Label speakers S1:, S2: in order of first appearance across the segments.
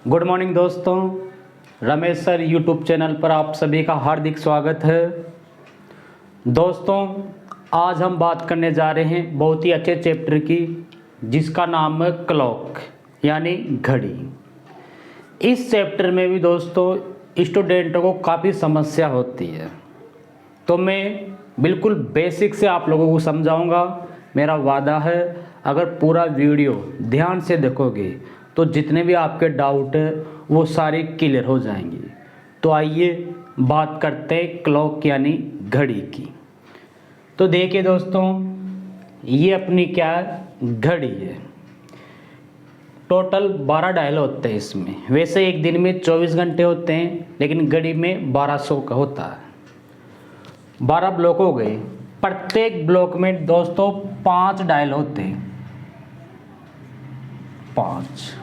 S1: Good morning दोस्तों, Ramesh sir YouTube channel पर आप सभी का हार्दिक स्वागत है। दोस्तों, आज हम बात करने जा रहे हैं बहुत ही अच्छे चैप्टर की, जिसका नाम है क्लॉक यानी घड़ी। इस चैप्टर में भी दोस्तों स्टूडेंटों को काफ़ी समस्या होती है, तो मैं बिल्कुल बेसिक से आप लोगों को समझाऊंगा। मेरा वादा है, अगर पूरा वीडियो ध्यान से देखोगे तो जितने भी आपके डाउट है वो सारे क्लियर हो जाएंगे। तो आइए बात करते हैं क्लॉक यानी घड़ी की। तो देखिए दोस्तों, ये अपनी क्या घड़ी है। टोटल 12 डायल होते हैं इसमें। वैसे एक दिन में 24 घंटे होते हैं, लेकिन घड़ी में 1200 का होता है। 12 ब्लॉक हो गए। प्रत्येक ब्लॉक में दोस्तों 5 डायल होते हैं। 5,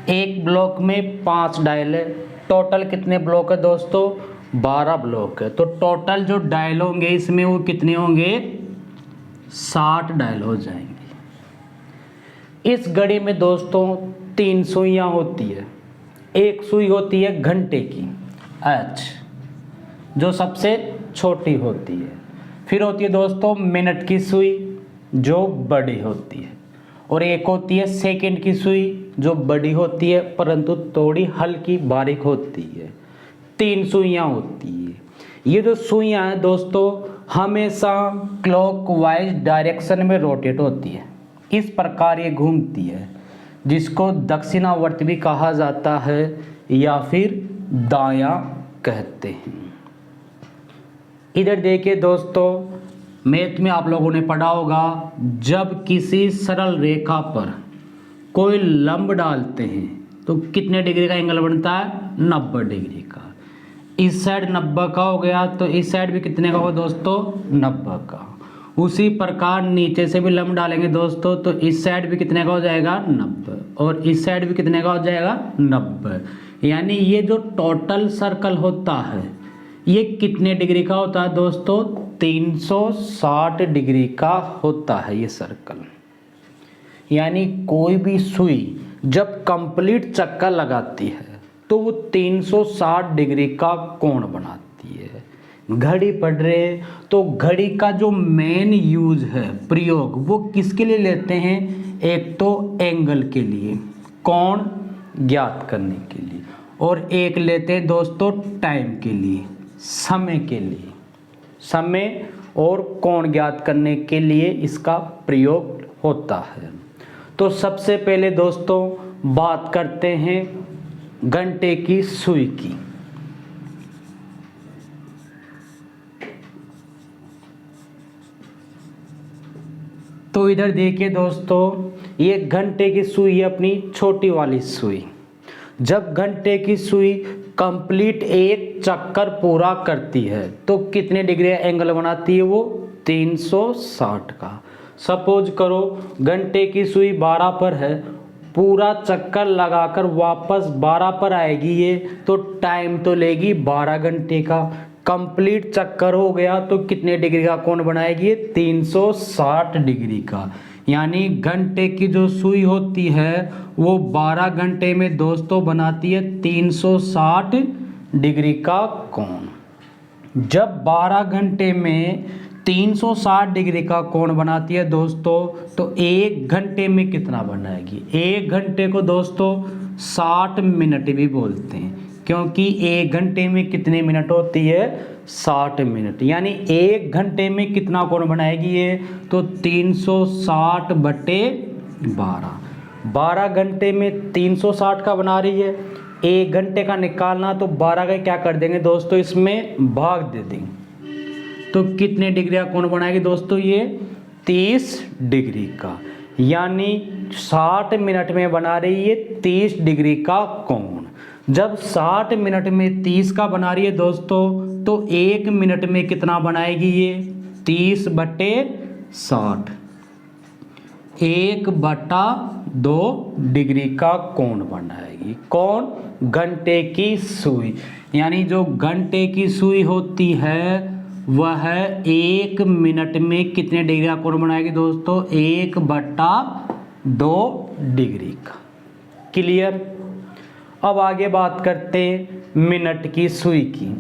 S1: एक ब्लॉक में 5 डायल है। टोटल कितने ब्लॉक है दोस्तों? 12 ब्लॉक है। तो टोटल जो डायल होंगे इसमें वो कितने होंगे? 60 डायल हो जाएंगे। इस घड़ी में दोस्तों 3 सुइयां होती है। एक सुई होती है घंटे की एच, जो सबसे छोटी होती है। फिर होती है दोस्तों मिनट की सुई, जो बड़ी होती है। और एक होती है सेकंड की सुई, जो बड़ी होती है परंतु थोड़ी हल्की बारीक होती है। 3 सुइयां होती है। ये जो सुइयां हैं दोस्तों हमेशा क्लॉकवाइज डायरेक्शन में रोटेट होती है। इस प्रकार ये घूमती है, जिसको दक्षिणावर्त भी कहा जाता है या फिर दायां कहते हैं। इधर देखिए दोस्तों, मैथ में आप लोगों ने पढ़ा होगा, जब किसी सरल रेखा पर कोई लंब डालते हैं तो कितने डिग्री का एंगल बनता है? 90 डिग्री का। इस साइड 90 का हो गया, तो इस साइड भी कितने का होगा दोस्तों? 90 का। उसी प्रकार नीचे से भी लंब डालेंगे दोस्तों, तो इस साइड भी कितने का हो जाएगा? 90। और इस साइड भी कितने का हो जाएगा? 90। यानी ये जो टोटल सर्कल होता है ये कितने डिग्री का होता है दोस्तों? 360 डिग्री का होता है ये सर्कल। यानी कोई भी सुई जब कंप्लीट चक्कर लगाती है तो वो 360 डिग्री का कोण बनाती है। घड़ी पढ़ रहे तो घड़ी का जो मेन यूज है, प्रयोग, वो किसके लिए लेते हैं? एक तो एंगल के लिए, कोण ज्ञात करने के लिए, और एक लेते हैं दोस्तों टाइम के लिए, समय के लिए। समय और कोण ज्ञात करने के लिए इसका प्रयोग होता है। तो सबसे पहले दोस्तों बात करते हैं घंटे की सुई की। तो इधर देखिए दोस्तों, ये घंटे की सुई है, अपनी छोटी वाली सुई। जब घंटे की सुई कंप्लीट एक चक्कर पूरा करती है तो कितने डिग्री एंगल बनाती है वो? 360 का। सपोज करो घंटे की सुई 12 पर है, पूरा चक्कर लगाकर वापस 12 पर आएगी ये, तो टाइम तो लेगी 12 घंटे का। कंप्लीट चक्कर हो गया तो कितने डिग्री का कोण बनाएगी ये? 360 डिग्री का। यानी घंटे की जो सुई होती है वो 12 घंटे में दोस्तों बनाती है 360 डिग्री का कोण। जब 12 घंटे में 360 डिग्री का कोण बनाती है दोस्तों, तो 1 घंटे में कितना बनाएगी? 1 घंटे को दोस्तों 60 मिनट भी बोलते हैं, क्योंकि 1 घंटे में कितने मिनट होती है? 60 मिनट। यानी 1 घंटे में कितना कोण बनाएगी ये? तो 360 बटे 12। 12 घंटे में 360 का बना रही है। 1 घंटे का निकालना, तो 12 का क्या कर देंगे दोस्तों? इसमें भाग दे देंगे, तो कितने डिग्री का कोण बनाएगी दोस्तों ये? 30 डिग्री का। यानी 60 मिनट में बना रही है 30 डिग्री का कोण। जब 60 मिनट में 30 का बना रही है दोस्तों, तो 1 मिनट में कितना बनाएगी ये? 30 बटे 60, 1/2 डिग्री का कोण बनाएगी। कौन? घंटे की सुई। यानी जो घंटे की सुई होती है वह 1 मिनट में कितने डिग्री का कोण बनाएगी दोस्तों? 1/2 डिग्री का। क्लियर? अब आगे बात करते हैं मिनट की सुई की।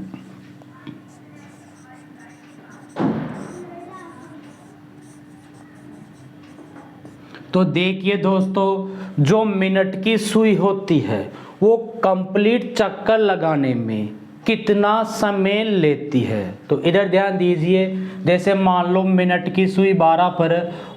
S1: तो देखिए दोस्तों, जो मिनट की सुई होती है वो कंप्लीट चक्कर लगाने में कितना समय लेती है। तो इधर ध्यान दीजिए, जैसे मान लो मिनट की सुई 12 पर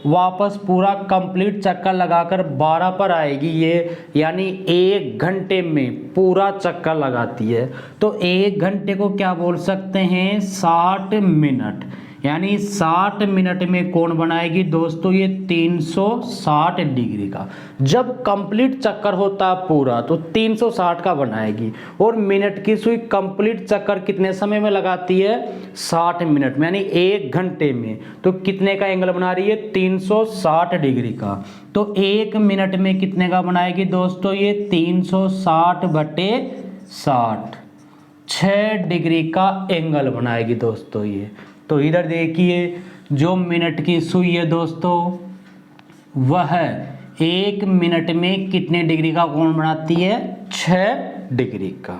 S1: वापस पूरा कंप्लीट चक्कर लगाकर 12 पर आएगी ये, यानी 1 घंटे में पूरा चक्कर लगाती है। तो 1 घंटे को क्या बोल सकते हैं, 60 मिनट, यानी 60 मिनट में कोण बनाएगी दोस्तों ये 360 डिग्री का। जब कंप्लीट चक्कर होता है पूरा तो 360 का बनाएगी। और मिनट की सुई कंप्लीट चक्कर कितने समय में लगाती है, 60 मिनट में, यानी 1 घंटे में। तो कितने का एंगल बना रही है, 360 डिग्री का। तो 1 मिनट में कितने का बनाएगी दोस्तों ये, 360 बटे 60, 6 डिग्री का एंगल बनाएगी दोस्तों ये। तो इधर देखिए, जो मिनट की सुई है दोस्तों वह 1 मिनट में कितने डिग्री का कोण बनाती है, 6 डिग्री का।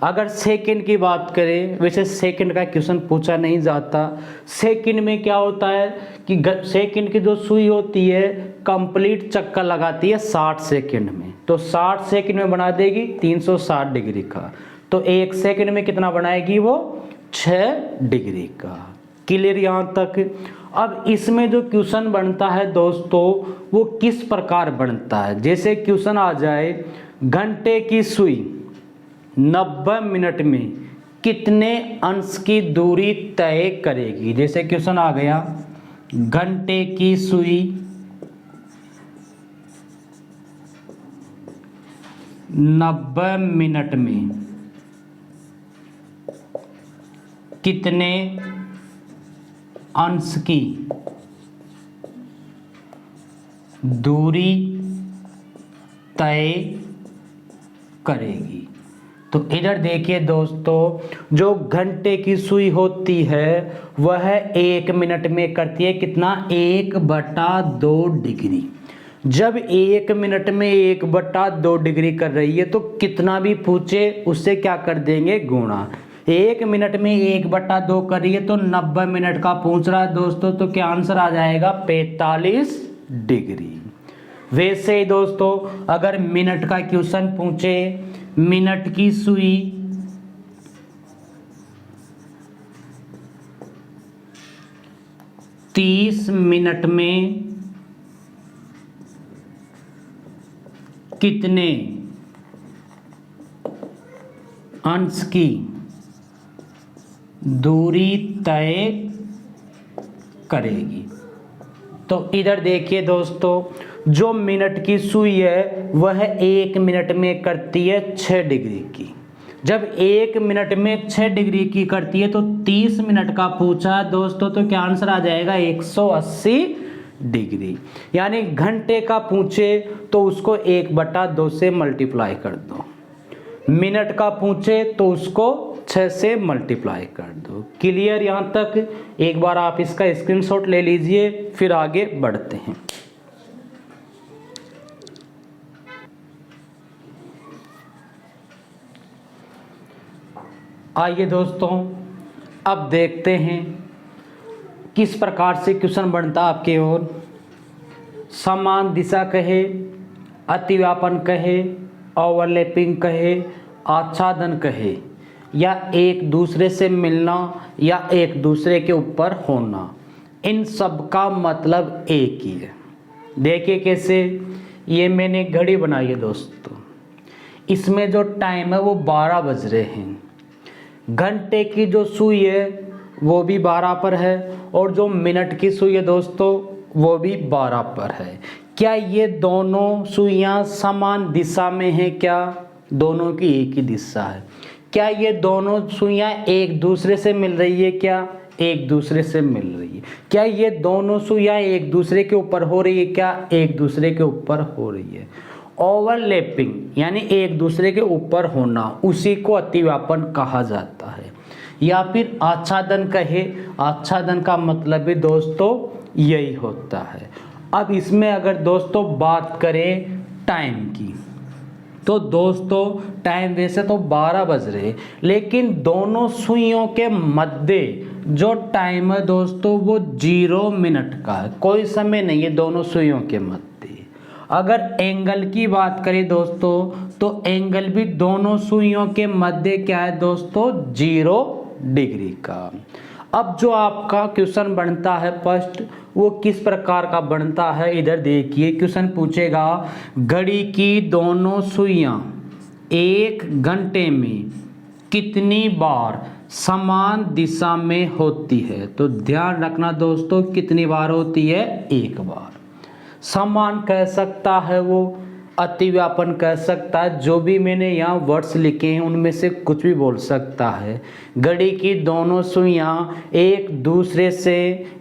S1: अगर सेकंड की बात करें, वैसे सेकंड का क्वेश्चन पूछा नहीं जाता। सेकंड में क्या होता है कि सेकंड की जो सुई होती है कंप्लीट चक्कर लगाती है 60 सेकंड में। तो 60 सेकंड में बना देगी 360 डिग्री का। तो 1 सेकंड में कितना बनाएगी वो, 6 डिग्री का। क्लियर यहाँ तक। अब इसमें जो क्वेश्चन बनता है दोस्तों वो किस प्रकार बनता है, जैसे क्वेश्चन आ जाए घंटे की सुई 90 मिनट में कितने अंश की दूरी तय करेगी। जैसे क्वेश्चन आ गया घंटे की सुई 90 मिनट में कितने अंश की दूरी तय करेगी। तो इधर देखिए दोस्तों, जो घंटे की सुई होती है वह 1 मिनट में करती है कितना, 1/2 डिग्री। जब 1 मिनट में 1/2 डिग्री कर रही है तो कितना भी पूछे उससे क्या कर देंगे, गुणा। 1 मिनट में 1/2 कर रही है तो 90 मिनट का पूछ रहा है दोस्तों, तो क्या आंसर आ जाएगा, 45 डिग्री। वैसे ही दोस्तों अगर मिनट का क्वेश्चन पूछे, मिनट की सुई 30 मिनट में कितने अंश की दूरी तय करेगी। तो इधर देखिए दोस्तों, जो मिनट की सुई है वह 1 मिनट में करती है 6 डिग्री की। जब 1 मिनट में 6 डिग्री की करती है तो 30 मिनट का पूछा है दोस्तों, तो क्या आंसर आ जाएगा, 180 डिग्री। यानी घंटे का पूछे तो उसको 1/2 से मल्टीप्लाई कर दो, मिनट का पूछे तो उसको 6 से मल्टीप्लाई कर दो। क्लियर यहाँ तक। एक बार आप इसका स्क्रीनशॉट ले लीजिए, फिर आगे बढ़ते हैं। आइए दोस्तों अब देखते हैं किस प्रकार से क्वेश्चन बनता है आपके ओर। समान दिशा कहे, अतिव्यापन कहे, ओवरलैपिंग कहे, आच्छादन कहे, या एक दूसरे से मिलना या एक दूसरे के ऊपर होना, इन सब का मतलब एक ही है। देखिए कैसे, ये मैंने घड़ी बनाई है दोस्तों, इसमें जो टाइम है वो 12 बज रहे हैं। घंटे की जो सुई है वो भी 12 पर है, और जो मिनट की सुई है दोस्तों वो भी 12 पर है। क्या ये दोनों सुइयां समान दिशा में हैं? क्या दोनों की एक ही दिशा है? क्या ये दोनों सुइयां एक दूसरे से मिल रही है? क्या एक दूसरे से मिल रही है? क्या ये दोनों सुइयां एक दूसरे के ऊपर हो रही है? क्या एक दूसरे के ऊपर हो रही है? ओवरलैपिंग यानी एक दूसरे के ऊपर होना, उसी को अतिव्यापन कहा जाता है। या फिर आच्छादन कहे, आच्छादन का मतलब भी दोस्तों यही होता है। अब इसमें अगर दोस्तों बात करें टाइम की, तो दोस्तों टाइम वैसे तो 12 बज रहे, लेकिन दोनों सुइयों के मध्य जो टाइम है दोस्तों वो 0 मिनट का है, कोई समय नहीं है दोनों सुइयों के मध्य। अगर एंगल की बात करें दोस्तों तो एंगल भी दोनों सुइयों के मध्य क्या है दोस्तों 0 डिग्री का। अब जो आपका क्वेश्चन बनता है फर्स्ट वो किस प्रकार का बनता है, इधर देखिए क्वेश्चन पूछेगा घड़ी की दोनों सुइयां 1 घंटे में कितनी बार समान दिशा में होती है। तो ध्यान रखना दोस्तों कितनी बार होती है, 1 बार। समान कह सकता है वो, अतिव्यापन कह सकता है, जो भी मैंने यहाँ वर्ड्स लिखे हैं उनमें से कुछ भी बोल सकता है। घड़ी की दोनों सुइयां एक दूसरे से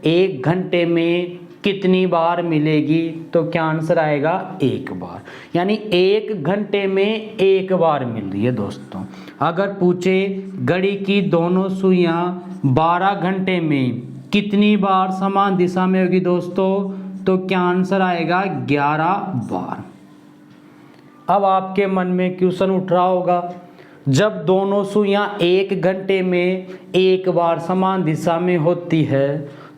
S1: 1 घंटे में कितनी बार मिलेगी, तो क्या आंसर आएगा 1 बार, यानी 1 घंटे में 1 बार मिल रही है दोस्तों। अगर पूछे घड़ी की दोनों सुइयां 12 घंटे में कितनी बार समान दिशा में होगी दोस्तों, तो क्या आंसर आएगा 11 बार। अब आपके मन में क्वेश्चन उठ रहा होगा, जब दोनों सुइयां 1 घंटे में 1 बार समान दिशा में होती है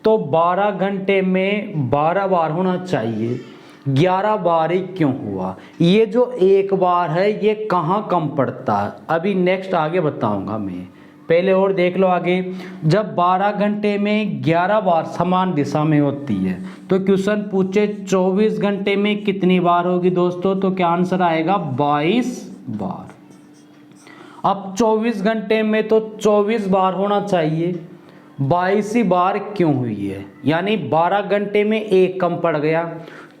S1: तो 12 घंटे में 12 बार होना चाहिए, 11 बार ही क्यों हुआ। ये जो 1 बार है ये कहाँ कम पड़ता है, अभी नेक्स्ट आगे बताऊंगा मैं, पहले और देख लो आगे। जब 12 घंटे में 11 बार समान दिशा में होती है तो क्वेश्चन पूछे 24 घंटे में कितनी बार होगी दोस्तों, तो क्या आंसर आएगा 22 बार। अब 24 घंटे में तो 24 बार होना चाहिए, 22 ही बार क्यों हुई है, यानी 12 घंटे में 1 कम पड़ गया,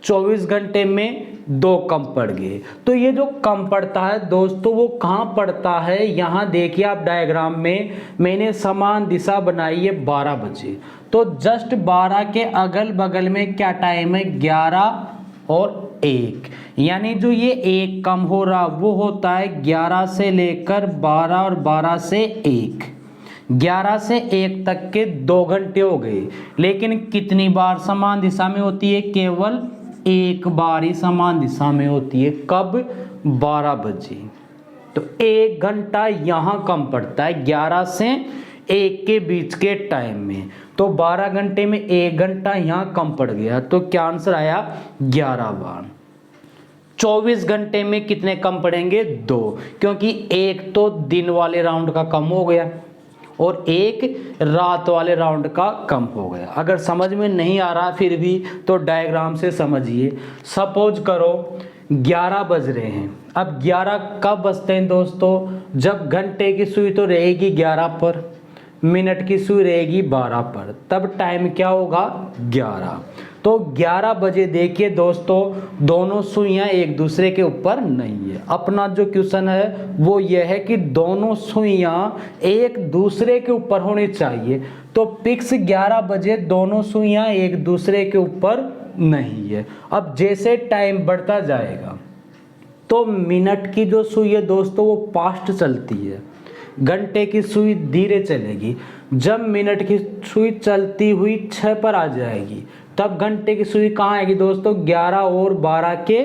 S1: 24 घंटे में 2 कम पड़ गए। तो ये जो कम पड़ता है दोस्तों वो कहाँ पड़ता है, यहाँ देखिए आप डायग्राम में मैंने समान दिशा बनाई है 12 बजे, तो जस्ट 12 के अगल बगल में क्या टाइम है 11 और 1, यानी जो ये 1 कम हो रहा वो होता है 11 से लेकर 12 और 12 से 1, 11 से 1 तक के 2 घंटे हो गए। लेकिन कितनी बार समान दिशा में होती है, केवल 1 बार ही समान दिशा में होती है, कब 12 बजे। तो 1 घंटा यहाँ कम पड़ता है 11 से 1 के बीच के टाइम में, तो 12 घंटे में 1 घंटा यहाँ कम पड़ गया, तो क्या आंसर आया 11 बार। 24 घंटे में कितने कम पड़ेंगे 2, क्योंकि 1 तो दिन वाले राउंड का कम हो गया और 1 रात वाले राउंड का कम हो गया। अगर समझ में नहीं आ रहा फिर भी तो डायग्राम से समझिए। सपोज करो 11 बज रहे हैं, अब 11 कब बजते हैं दोस्तों, जब घंटे की सुई तो रहेगी 11 पर, मिनट की सुई रहेगी 12 पर, तब टाइम क्या होगा 11। तो 11 बजे देखिए दोस्तों दोनों सुइयां एक दूसरे के ऊपर नहीं है। अपना जो क्वेश्चन है वो यह है कि दोनों सुइयां एक दूसरे के ऊपर होनी चाहिए, तो फिक्स 11 बजे दोनों सुइयां एक दूसरे के ऊपर नहीं है। अब जैसे टाइम बढ़ता जाएगा तो मिनट की जो सुई है दोस्तों वो फास्ट चलती है, घंटे की सुई धीरे चलेगी। जब मिनट की सुई चलती हुई 6 पर आ जाएगी तब घंटे की सुई कहाँ आएगी दोस्तों 11 और 12 के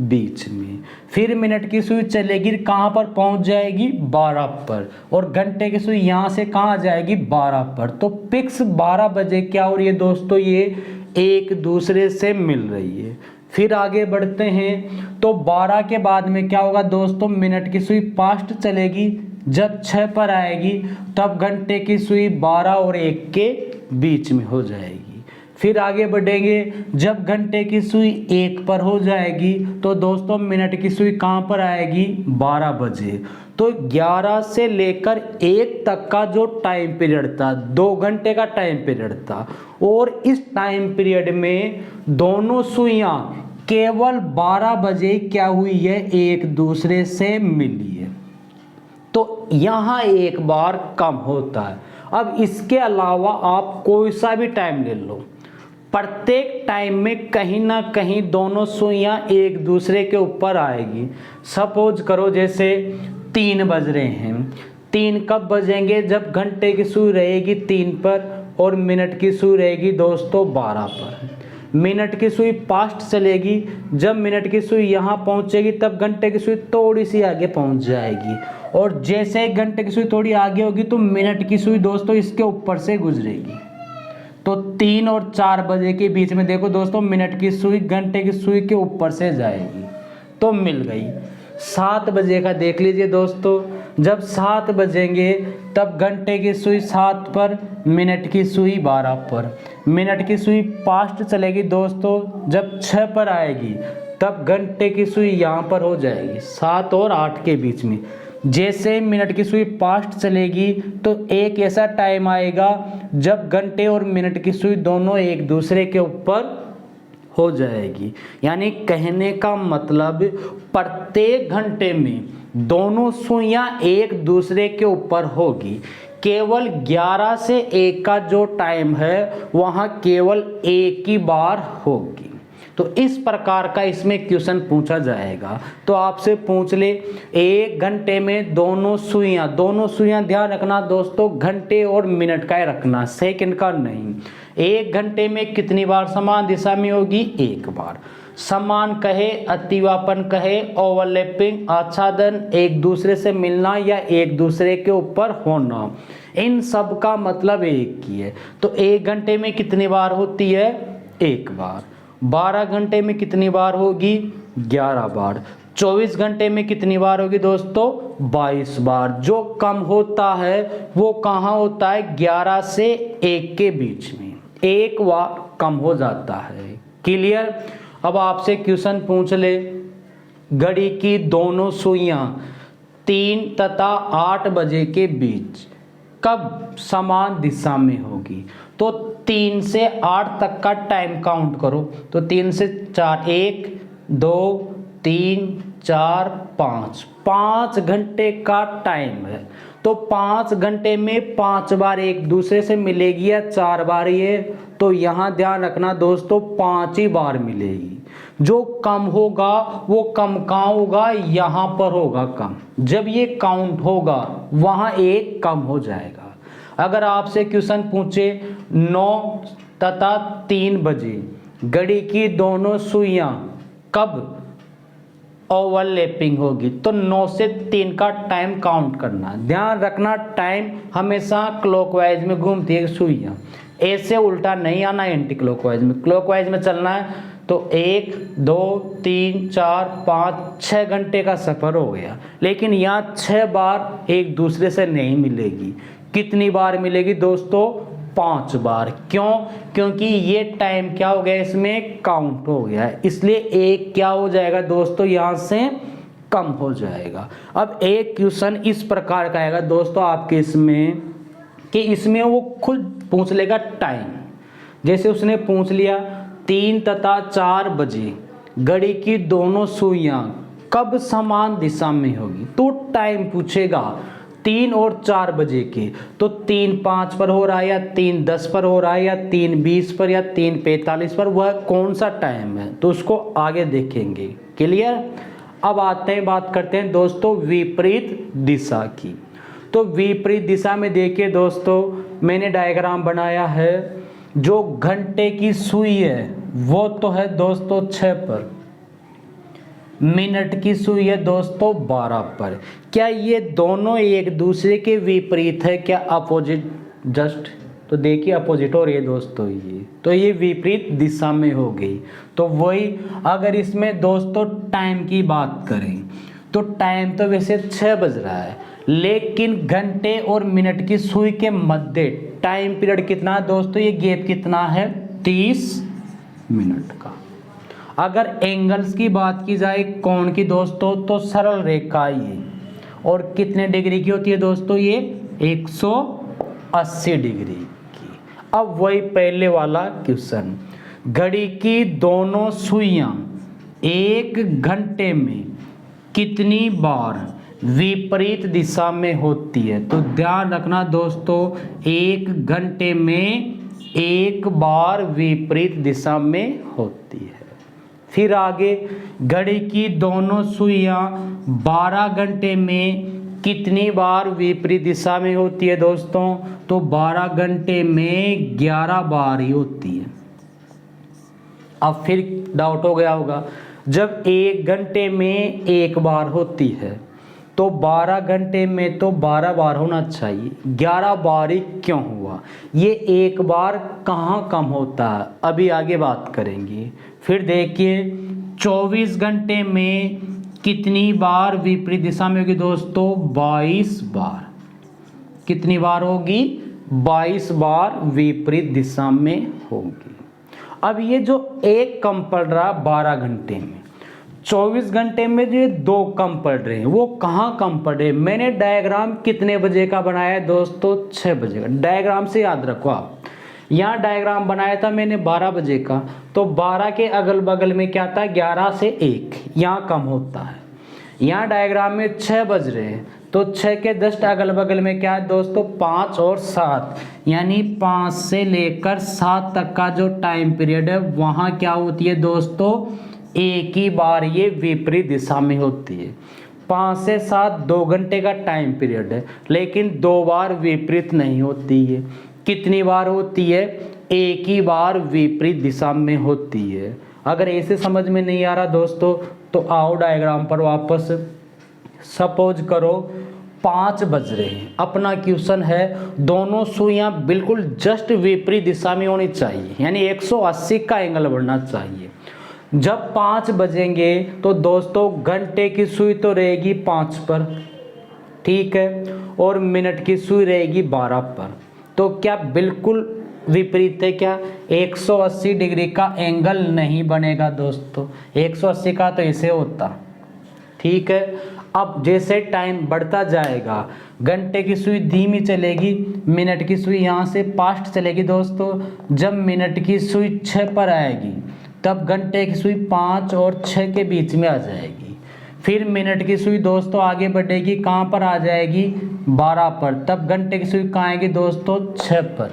S1: बीच में। फिर मिनट की सुई चलेगी कहाँ पर पहुँच जाएगी 12 पर, और घंटे की सुई यहाँ से कहाँ आ जाएगी 12 पर। तो फिक्स 12 बजे क्या हो रही है दोस्तों, ये एक दूसरे से मिल रही है। फिर आगे बढ़ते हैं तो 12 के बाद में क्या होगा दोस्तों, मिनट की सुई फास्ट चलेगी, जब 6 पर आएगी तब घंटे की सुई 12 और 1 के बीच में हो जाएगी। फिर आगे बढ़ेंगे, जब घंटे की सुई 1 पर हो जाएगी तो दोस्तों मिनट की सुई कहाँ पर आएगी 12 बजे। तो 11 से लेकर 1 तक का जो टाइम पीरियड था 2 घंटे का टाइम पीरियड था, और इस टाइम पीरियड में दोनों सुइयां केवल 12 बजे क्या हुई है एक दूसरे से मिली है, तो यहाँ 1 बार कम होता है। अब इसके अलावा आप कोई सा भी टाइम ले लो, प्रत्येक टाइम में कहीं ना कहीं दोनों सुइयां एक दूसरे के ऊपर आएगी। सपोज करो जैसे 3 बज रहे हैं, 3 कब बजेंगे, जब घंटे की सुई रहेगी 3 पर और मिनट की सुई रहेगी दोस्तों 12 पर। मिनट की सुई पास्ट चलेगी, जब मिनट की सुई यहाँ पहुँचेगी तब घंटे की सुई थोड़ी सी आगे पहुँच जाएगी, और जैसे घंटे की सुई थोड़ी आगे होगी तो मिनट की सुई दोस्तों इसके ऊपर से गुजरेगी। तो 3 और 4 बजे के बीच में देखो दोस्तों मिनट की सुई घंटे की सुई के ऊपर से जाएगी, तो मिल गई। 7 बजे का देख लीजिए दोस्तों, जब 7 बजेंगे तब घंटे की सुई 7 पर, मिनट की सुई 12 पर। मिनट की सुई पास्ट चलेगी दोस्तों, जब 6 पर आएगी तब घंटे की सुई यहाँ पर हो जाएगी 7 और 8 के बीच में। जैसे मिनट की सुई पास्ट चलेगी तो एक ऐसा टाइम आएगा जब घंटे और मिनट की सुई दोनों एक दूसरे के ऊपर हो जाएगी। यानी कहने का मतलब प्रत्येक घंटे में दोनों सुइयां एक दूसरे के ऊपर होगी। केवल 11 से 1 का जो टाइम है वहाँ केवल एक ही बार होगी। तो इस प्रकार का इसमें क्वेश्चन पूछा जाएगा। तो आपसे पूछ ले, एक घंटे में दोनों सुइयां ध्यान रखना दोस्तों, घंटे और मिनट का रखना, सेकंड का नहीं। एक घंटे में कितनी बार समान दिशा में होगी? एक बार। समान कहे, अतिव्यापन कहे, ओवरलैपिंग, आच्छादन, एक दूसरे से मिलना या एक दूसरे के ऊपर होना, इन सब का मतलब एक ही है। तो एक घंटे में कितनी बार होती है? एक बार। 12 घंटे में कितनी बार होगी? 11 बार। 24 घंटे में कितनी बार होगी दोस्तों? 22 बार। जो कम होता है वो कहाँ होता है? 11 से 1 के बीच में, एक बार कम हो जाता है। क्लियर? अब आपसे क्वेश्चन पूछ ले, घड़ी की दोनों सुइयां 3 तथा 8 बजे के बीच कब समान दिशा में होगी? तो 3 से 8 तक का टाइम काउंट करो। तो 3 से 4, 1 2 3 4 5 घंटे का टाइम है। तो 5 घंटे में 5 बार एक दूसरे से मिलेगी या 4 बार? ये तो यहाँ ध्यान रखना दोस्तों 5 ही बार मिलेगी। जो कम होगा वो कम कहाँ होगा? यहाँ पर होगा कम। जब ये काउंट होगा वहाँ एक कम हो जाएगा। अगर आपसे क्वेश्चन पूछे 9 तथा 3 बजे घड़ी की दोनों सुइयां कब ओवरलैपिंग होगी? तो 9 से 3 का टाइम काउंट करना। ध्यान रखना टाइम हमेशा क्लॉकवाइज में घूमती है सुइयां, ऐसे उल्टा नहीं आना, एंटी क्लॉकवाइज में। क्लॉकवाइज में चलना है। तो 1 2 3 4 5 6 घंटे का सफर हो गया, लेकिन यहाँ 6 बार एक दूसरे से नहीं मिलेगी। कितनी बार मिलेगी दोस्तों? 5 बार। क्यों? क्योंकि ये टाइम क्या हो गया, इसमें काउंट हो गया है, इसलिए एक क्या हो जाएगा दोस्तों, यहाँ से कम हो जाएगा। अब एक क्वेश्चन इस प्रकार का आएगा दोस्तों आपके इसमें, कि इसमें वो खुद पूछ लेगा टाइम। जैसे उसने पूछ लिया 3 तथा 4 बजे घड़ी की दोनों सुइयां कब समान दिशा में होगी, तो टाइम पूछेगा 3 और 4 बजे के। तो 3 5 पर हो रहा है, या 3 10 पर हो रहा है, या 3 20 पर, या 3 45 पर, वह कौन सा टाइम है, तो उसको आगे देखेंगे। क्लियर? अब आते हैं, बात करते हैं दोस्तों विपरीत दिशा की। तो विपरीत दिशा में देखिए दोस्तों, मैंने डायग्राम बनाया है। जो घंटे की सुई है वो तो है दोस्तों 6 पर, मिनट की सुई है दोस्तों 12 पर। क्या ये दोनों एक दूसरे के विपरीत है? क्या अपोजिट? जस्ट तो देखिए अपोजिट हो रही है दोस्तों ये, तो ये विपरीत दिशा में हो गई। तो वही अगर इसमें दोस्तों टाइम की बात करें तो टाइम तो वैसे 6 बज रहा है, लेकिन घंटे और मिनट की सुई के मध्य टाइम पीरियड कितना है दोस्तों? ये गैप कितना है? 30 मिनट का। अगर एंगल्स की बात की जाए कोण की दोस्तों, तो सरल रेखा ये, और कितने डिग्री की होती है दोस्तों? ये 180 डिग्री की। अब वही पहले वाला क्वेश्चन, घड़ी की दोनों सुइयां 1 घंटे में कितनी बार विपरीत दिशा में होती है? तो ध्यान रखना दोस्तों 1 घंटे में 1 बार विपरीत दिशा में होती है। फिर आगे, घड़ी की दोनों सुइयां 12 घंटे में कितनी बार विपरीत दिशा में होती है दोस्तों? तो 12 घंटे में 11 बार ही होती है। अब फिर डाउट हो गया होगा, जब 1 घंटे में 1 बार होती है तो 12 घंटे में तो 12 बार होना चाहिए, 11 बार ही क्यों हुआ? ये 1 बार कहाँ कम होता है, अभी आगे बात करेंगे। फिर देखिए 24 घंटे में कितनी बार विपरीत दिशा में होगी दोस्तों? 22 बार। कितनी बार होगी? 22 बार विपरीत दिशा में होगी। अब ये जो एक कम पड़ रहा 12 घंटे में, 24 घंटे में जो 2 कम पड़ रहे हैं, वो कहाँ कम पड़ रहे हैं? मैंने डायग्राम कितने बजे का बनाया है दोस्तों? 6 बजे का। डायग्राम से याद रखो आप, यहाँ डायग्राम बनाया था मैंने 12 बजे का, तो 12 के अगल बगल में क्या था? 11 से 1, यहाँ कम होता है। यहाँ डायग्राम में 6 बज रहे हैं, तो 6 के जस्ट अगल बगल में क्या है दोस्तों? 5 और 7, यानी 5 से लेकर 7 तक का जो टाइम पीरियड है, वहाँ क्या होती है दोस्तों? एक ही बार ये विपरीत दिशा में होती है। 5 से 7 2 घंटे का टाइम पीरियड है, लेकिन 2 बार विपरीत नहीं होती है। कितनी बार होती है? एक ही बार विपरीत दिशा में होती है। अगर ऐसे समझ में नहीं आ रहा दोस्तों, तो आओ डायग्राम पर वापस। सपोज करो 5 बज रहे हैं, अपना क्वेश्चन है दोनों सुइयां बिल्कुल जस्ट विपरीत दिशा में होनी चाहिए, यानी 180 का एंगल बनना चाहिए। जब 5 बजेंगे तो दोस्तों घंटे की सुई तो रहेगी 5 पर, ठीक है, और मिनट की सुई रहेगी 12 पर। तो क्या बिल्कुल विपरीत है क्या? 180 डिग्री का एंगल नहीं बनेगा दोस्तों, 180 का तो ऐसे होता, ठीक है। अब जैसे टाइम बढ़ता जाएगा, घंटे की सुई धीमी चलेगी, मिनट की सुई यहाँ से फास्ट चलेगी दोस्तों। जब मिनट की सुई 6 पर आएगी, तब घंटे की सुई 5 और 6 के बीच में आ जाएगी। फिर मिनट की सुई दोस्तों आगे बढ़ेगी, कहाँ पर आ जाएगी? 12 पर। तब घंटे की सुई कहाँ आएगी दोस्तों? 6 पर।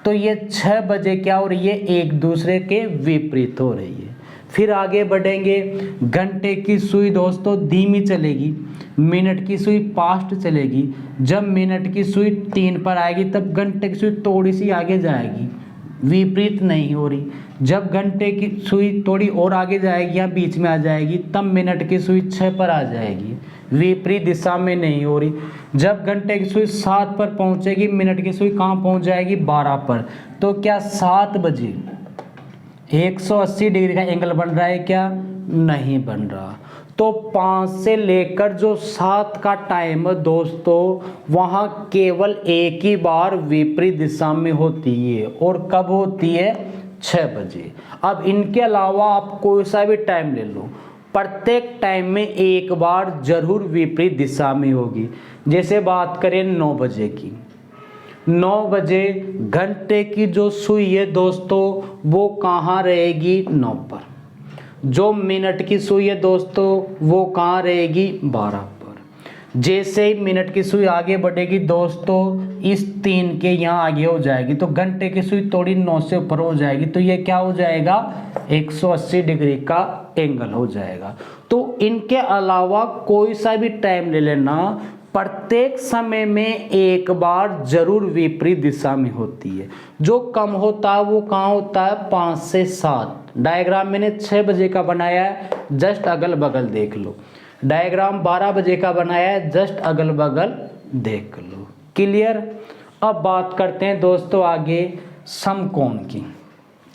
S1: तो ये 6 बजे क्या हो रही है? एक दूसरे के विपरीत हो रही है। फिर आगे बढ़ेंगे, घंटे की सुई दोस्तों धीमी चलेगी, मिनट की सुई फास्ट चलेगी। जब मिनट की सुई 3 पर आएगी, तब घंटे की सुई थोड़ी सी आगे जाएगी, विपरीत नहीं हो रही। जब घंटे की सुई थोड़ी और आगे जाएगी या बीच में आ जाएगी, तब मिनट की सुई 6 पर आ जाएगी, विपरीत दिशा में नहीं हो रही। जब घंटे की सुई 7 पर पहुंचेगी, मिनट की सुई कहाँ पहुंच जाएगी? 12 पर। तो क्या 7 बजे 180 डिग्री का एंगल बन रहा है क्या? नहीं बन रहा। तो 5 से लेकर जो 7 का टाइम है दोस्तों, वहाँ केवल एक ही बार विपरीत दिशा में होती है, और कब होती है? 6 बजे। अब इनके अलावा आप कोई सा भी टाइम ले लो, प्रत्येक टाइम में एक बार जरूर विपरीत दिशा में होगी। जैसे बात करें 9 बजे की, 9 बजे घंटे की जो सुई है दोस्तों, वो कहाँ रहेगी? 9 पर। जो मिनट की सुई है दोस्तों, वो कहाँ रहेगी? 12 पर। जैसे ही मिनट की सुई आगे बढ़ेगी दोस्तों, इस 3 के यहाँ आगे हो जाएगी, तो घंटे की सुई थोड़ी 9 से ऊपर हो जाएगी, तो ये क्या हो जाएगा? 180 डिग्री का एंगल हो जाएगा। तो इनके अलावा कोई सा भी टाइम ले लेना, प्रत्येक समय में एक बार जरूर विपरीत दिशा में होती है। जो कम होता है वो कहाँ होता है? 5 से 7। डायग्राम मैंने 6 बजे का बनाया है, जस्ट अगल बगल देख लो। डायग्राम 12 बजे का बनाया है, जस्ट अगल बगल देख लो। क्लियर? अब बात करते हैं दोस्तों आगे समकोण की।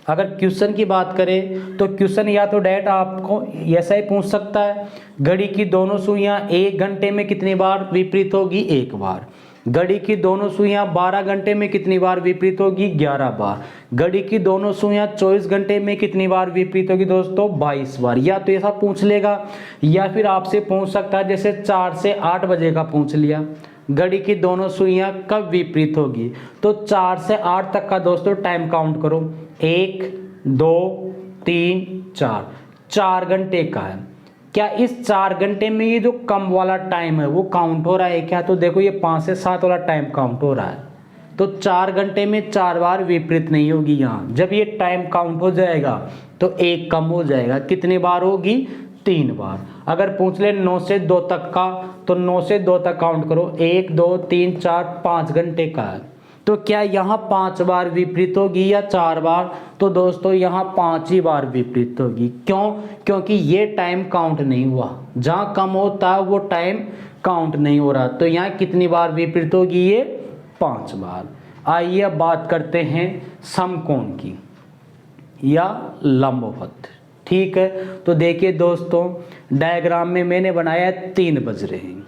S1: अगर क्वेश्चन की बात करें तो क्वेश्चन या तो डायरेक्ट आपको ऐसा ही पूछ सकता है, घड़ी की दोनों सुइयां 1 घंटे में कितनी बार विपरीत होगी? 1 बार। घड़ी की दोनों सुइयां 12 घंटे में कितनी बार विपरीत होगी? 11 बार। घड़ी की दोनों सुइयां 24 घंटे में कितनी बार विपरीत होगी दोस्तों? 22 बार। या तो ऐसा पूछ लेगा, या फिर आपसे पूछ सकता है जैसे 4 से 8 बजे का पूछ लिया, घड़ी की दोनों सुइयां कब विपरीत होगी? तो 4 से 8 तक का दोस्तों टाइम काउंट करो, 1 2 3 4, 4 घंटे का है। क्या इस 4 घंटे में ये जो कम वाला टाइम है वो काउंट हो रहा है क्या? तो देखो ये 5 से 7 वाला टाइम काउंट हो रहा है, तो 4 घंटे में 4 बार विपरीत नहीं होगी यहाँ। जब ये टाइम काउंट हो जाएगा तो 1 कम हो जाएगा, कितनी बार होगी? 3 बार। अगर पूछ ले 9 से 2 तक का, तो 9 से 2 तक काउंट करो, 1 2 3 4 5 घंटे का है, तो क्या यहाँ 5 बार विपरीत होगी या 4 बार? तो दोस्तों यहाँ 5 ही बार विपरीत होगी। क्यों? क्योंकि ये टाइम काउंट नहीं हुआ, जहाँ कम होता है वो टाइम काउंट नहीं हो रहा। तो यहाँ कितनी बार विपरीत होगी? ये 5 बार। आइए अब बात करते हैं समकोण की या लंबवत। ठीक है, तो देखिए दोस्तों, डायग्राम में मैंने बनाया 3 बज रहे हैं,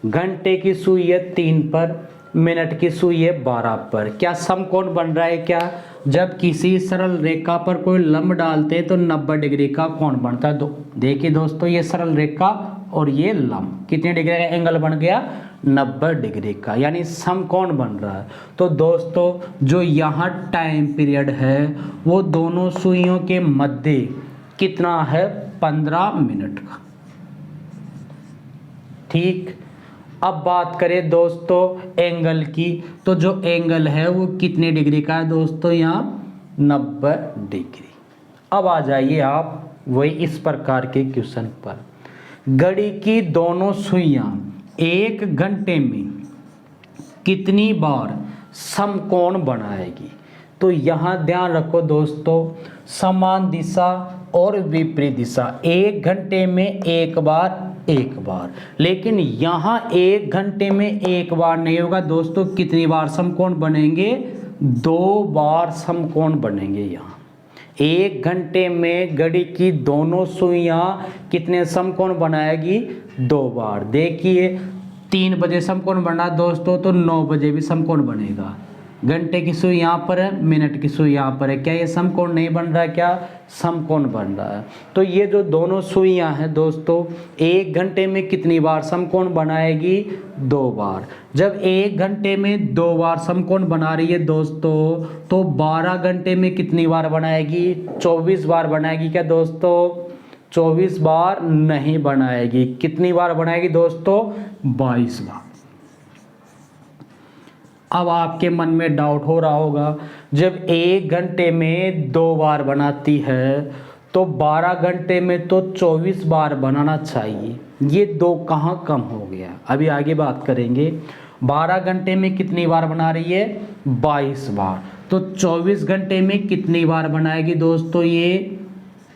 S1: घंटे की सुई है 3 पर, मिनट की सुई है 12 पर। क्या समकोण बन रहा है? क्या जब किसी सरल रेखा पर कोई लंब डालते हैं तो 90 डिग्री का कोण बनता है। देखिए दोस्तों, ये सरल रेखा और ये लंब, कितने डिग्री का एंगल बन गया? 90 डिग्री का, यानी समकोण बन रहा है। तो दोस्तों जो यहाँ टाइम पीरियड है वो दोनों सुइयों के मध्य कितना है? 15 मिनट का। ठीक, अब बात करें दोस्तों एंगल की, तो जो एंगल है वो कितने डिग्री का है दोस्तों? यहाँ 90 डिग्री। अब आ जाइए आप वही इस प्रकार के क्वेश्चन पर। घड़ी की दोनों सुइयां 1 घंटे में कितनी बार समकोण बनाएगी? तो यहाँ ध्यान रखो दोस्तों, समान दिशा और विपरीत दिशा, 1 घंटे में एक बार, लेकिन यहाँ 1 घंटे में एक बार नहीं होगा दोस्तों। कितनी बार समकोण बनेंगे? 2 बार समकोण बनेंगे। यहाँ 1 घंटे में घड़ी की दोनों सुइयां कितने समकोण बनाएगी? 2 बार। देखिए 3 बजे समकोण बना दोस्तों, तो 9 बजे भी समकोण बनेगा। घंटे की सुई यहाँ पर है, मिनट की सुई यहाँ पर है, क्या ये समकोण नहीं बन रहा है? क्या समकोण बन रहा है। तो ये जो दोनों सुइयां हैं दोस्तों, 1 घंटे में कितनी बार समकोण बनाएगी? 2 बार। जब 1 घंटे में 2 बार समकोण बना रही है दोस्तों, तो 12 घंटे में कितनी बार बनाएगी? 24 बार बनाएगी। क्या दोस्तों? 24 बार नहीं बनाएगी। कितनी बार बनाएगी दोस्तों? 22 बार। अब आपके मन में डाउट हो रहा होगा, जब 1 घंटे में 2 बार बनाती है तो 12 घंटे में तो 24 बार बनाना चाहिए, ये 2 कहाँ कम हो गया? अभी आगे बात करेंगे। 12 घंटे में कितनी बार बना रही है? 22 बार। तो 24 घंटे में कितनी बार बनाएगी दोस्तों? ये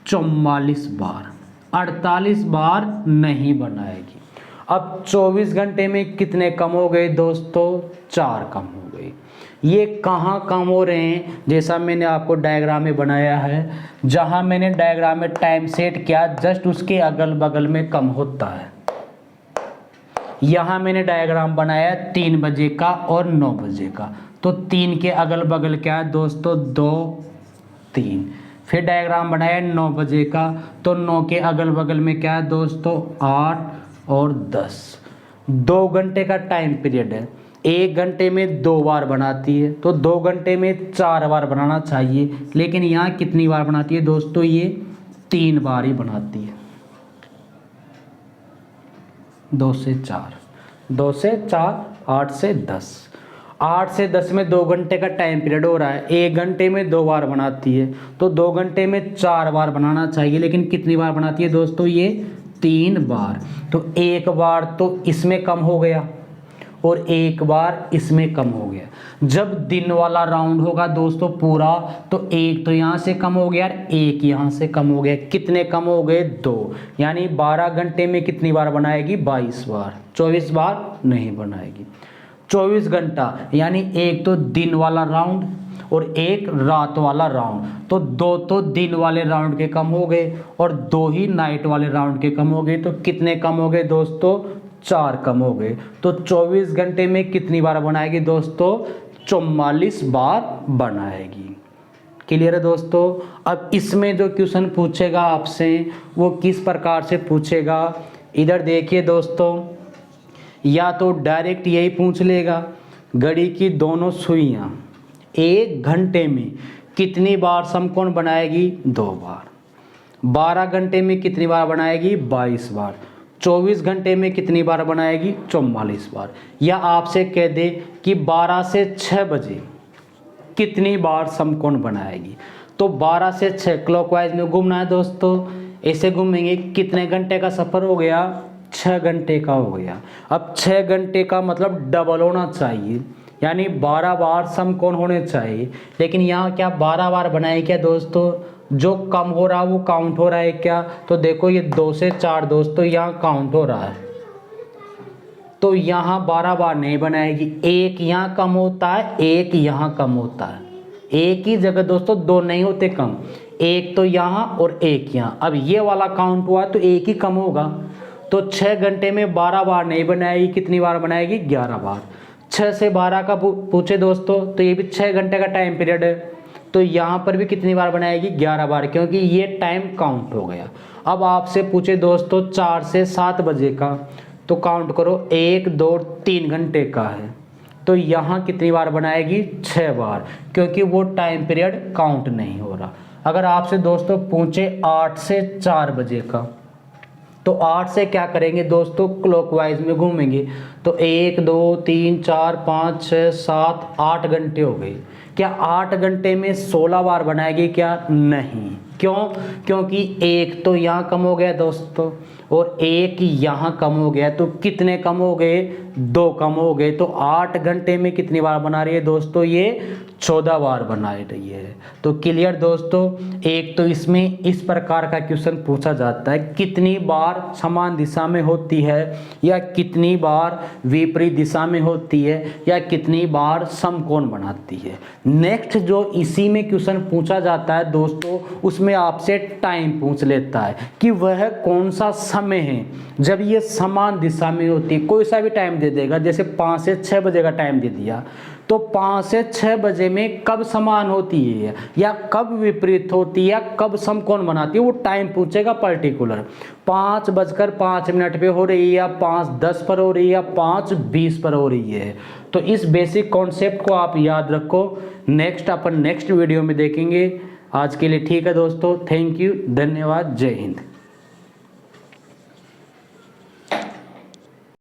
S1: 44 बार। 48 बार नहीं बनाएगी। अब 24 घंटे में कितने कम हो गए दोस्तों? 4 कम हो गए। ये कहाँ कम हो रहे हैं? जैसा मैंने आपको डायग्राम में बनाया है, जहाँ मैंने डायग्राम में टाइम सेट किया जस्ट उसके अगल बगल में कम होता है। यहाँ मैंने डायग्राम बनाया 3 बजे का और 9 बजे का, तो 3 के अगल बगल क्या है दोस्तों? 2, 3। फिर डायग्राम बनाया 9 बजे का, तो 9 के अगल बगल में क्या है दोस्तों? 8 और 10। 2 घंटे का टाइम पीरियड है, 1 घंटे में 2 बार बनाती है, तो 2 घंटे में 4 बार बनाना चाहिए, लेकिन यहाँ कितनी बार बनाती है दोस्तों? ये 3 बार ही बनाती है। 2 से 4, 2 से 4, 8 से 10। 8 से 10 में 2 घंटे का टाइम पीरियड हो रहा है, 1 घंटे में 2 बार बनाती है, तो 2 घंटे में 4 बार बनाना चाहिए, लेकिन कितनी बार बनाती है दोस्तों? ये 3 बार। तो 1 बार तो इसमें कम हो गया और 1 बार इसमें कम हो गया। जब दिन वाला राउंड होगा दोस्तों पूरा, तो 1 तो यहाँ से कम हो गया, 1 यहाँ से कम हो गया। कितने कम हो गए? 2। यानी 12 घंटे में कितनी बार बनाएगी? 22 बार। 24 बार नहीं बनाएगी। 24 घंटा यानी 1 तो दिन वाला राउंड और 1 रात वाला राउंड, तो 2 तो दिन वाले राउंड के कम हो गए और 2 ही नाइट वाले राउंड के कम हो गए। तो कितने कम हो गए दोस्तों? 4 कम हो गए। तो 24 घंटे में कितनी बार बनाएगी दोस्तों? 44 बार बनाएगी। क्लियर है दोस्तों? अब इसमें जो क्वेश्चन पूछेगा आपसे वो किस प्रकार से पूछेगा? इधर देखिए दोस्तों, या तो डायरेक्ट यही पूछ लेगा, घड़ी की दोनों सुइयां 1 घंटे में कितनी बार समकोण बनाएगी? 2 बार। 12 घंटे में कितनी बार बनाएगी? 22 बार। 24 घंटे में कितनी बार बनाएगी? 44 बार। या आपसे कह दे कि 12 से 6 बजे कितनी बार समकोण बनाएगी, तो 12 से 6 क्लॉकवाइज में घूमना है दोस्तों। ऐसे घूमेंगे, कितने घंटे का सफ़र हो गया? 6 घंटे का हो गया। अब 6 घंटे का मतलब डबल होना चाहिए, यानी 12 बार समकोण होने चाहिए, लेकिन यहाँ क्या 12 बार बनाए क्या दोस्तों? जो कम हो रहा है वो काउंट हो रहा है क्या? तो देखो ये 2 से 4 दोस्तों यहाँ काउंट हो रहा है, तो यहाँ 12 बार नहीं बनाएगी। एक यहाँ कम होता है, एक यहाँ कम होता है, एक ही जगह दोस्तों 2 नहीं होते कम, एक तो यहाँ और एक यहाँ। अब ये वाला काउंट हुआ तो एक ही कम होगा, तो 6 घंटे में 12 बार नहीं बनाएगी, कितनी बार बनाएगी? 11 बार। 6 से 12 का पूछे दोस्तों तो ये भी 6 घंटे का टाइम पीरियड है, तो यहाँ पर भी कितनी बार बनाएगी? 11 बार, क्योंकि ये टाइम काउंट हो गया। अब आपसे पूछे दोस्तों 4 से 7 बजे का, तो काउंट करो 1 2 3 घंटे का है, तो यहाँ कितनी बार बनाएगी? 6 बार, क्योंकि वो टाइम पीरियड काउंट नहीं हो रहा। अगर आपसे दोस्तों पूछे 8 से 4 बजे का, तो 8 से क्या करेंगे दोस्तों? क्लॉकवाइज में घूमेंगे, तो 1 2 3 4 5 6 7 8 घंटे हो गए। क्या 8 घंटे में 16 बार बनाएगी क्या? नहीं। क्यों? क्योंकि एक तो यहाँ कम हो गया दोस्तों, और एक यहाँ कम हो गया, तो कितने कम हो गए? 2 कम हो गए। तो 8 घंटे में कितनी बार बना रही है दोस्तों? ये 14 बार बना रही है। तो क्लियर दोस्तों? एक तो इसमें इस प्रकार का क्वेश्चन पूछा जाता है, कितनी बार समान दिशा में होती है, या कितनी बार विपरीत दिशा में होती है, या कितनी बार समकोण बनाती है। नेक्स्ट जो इसी में क्वेश्चन पूछा जाता है दोस्तों, उसमें आपसे टाइम पूछ लेता है कि वह कौन सा समय है जब ये समान दिशा में होती है। कोई सा भी टाइम दे देगा, जैसे 5 से 6 बजे का टाइम दे दिया, तो 5 से 6 बजे में कब समान होती है, या कब विपरीत होती है, या कब समकोण बनाती है, वो टाइम पूछेगा पर्टिकुलर। 5:05 पे हो रही है, या 5:10 पर हो रही है, या 5:20 पर हो रही है। तो इस बेसिक कॉन्सेप्ट को आप याद रखो। नेक्स्ट अपन नेक्स्ट वीडियो में देखेंगे। आज के लिए ठीक है दोस्तों, थैंक यू, धन्यवाद, जय हिंद।